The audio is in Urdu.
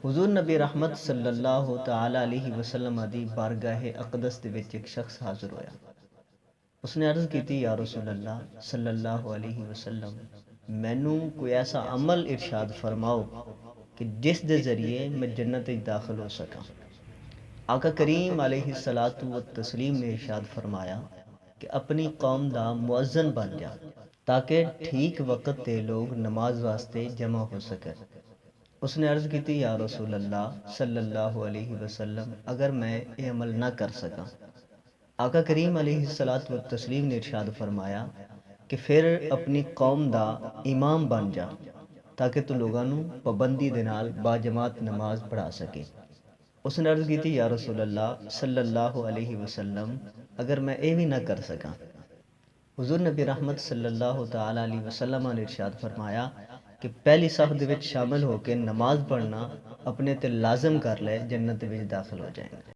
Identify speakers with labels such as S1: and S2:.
S1: حضور نبی رحمت صلی اللہ تعالی علیہ وسلم دی بارگاہ اقدس دے وچ ایک شخص حاضر ہویا۔ اس نے عرض کی یا رسول اللہ صلی اللہ علیہ وسلم، مینوں کوئی ایسا عمل ارشاد فرماؤ کہ جس دے ذریعے میں جنت وچ داخل ہو سکاں۔ آقا کریم علیہ الصلاۃ والتسلیم نے ارشاد فرمایا کہ اپنی قوم دا مؤذن بن جا تاکہ ٹھیک وقت تے لوگ نماز واسطے جمع ہو سکے۔ اس نے عرض کی یا رسول اللہ صلی اللہ علیہ وسلم، اگر میں یہ عمل نہ کر سکا؟ آقا کریم علیہ الصلاۃ والتسلیم نے ارشاد فرمایا کہ پھر اپنی قوم دا امام بن جا تاکہ تو لوگاں نوں پابندی دے نال با جماعت نماز پڑھا سکے۔ اس نے عرض کی یا رسول اللہ صلی اللہ علیہ وسلم، اگر میں یہ بھی نہ کر سکا؟ حضور نبی رحمت صلی اللہ تعالی علیہ وسلم نے ارشاد فرمایا کہ پہلی صف دے وچ شامل ہو کے نماز پڑھنا اپنے تے لازم کر لے، جنت وچ داخل ہو جائیں گے۔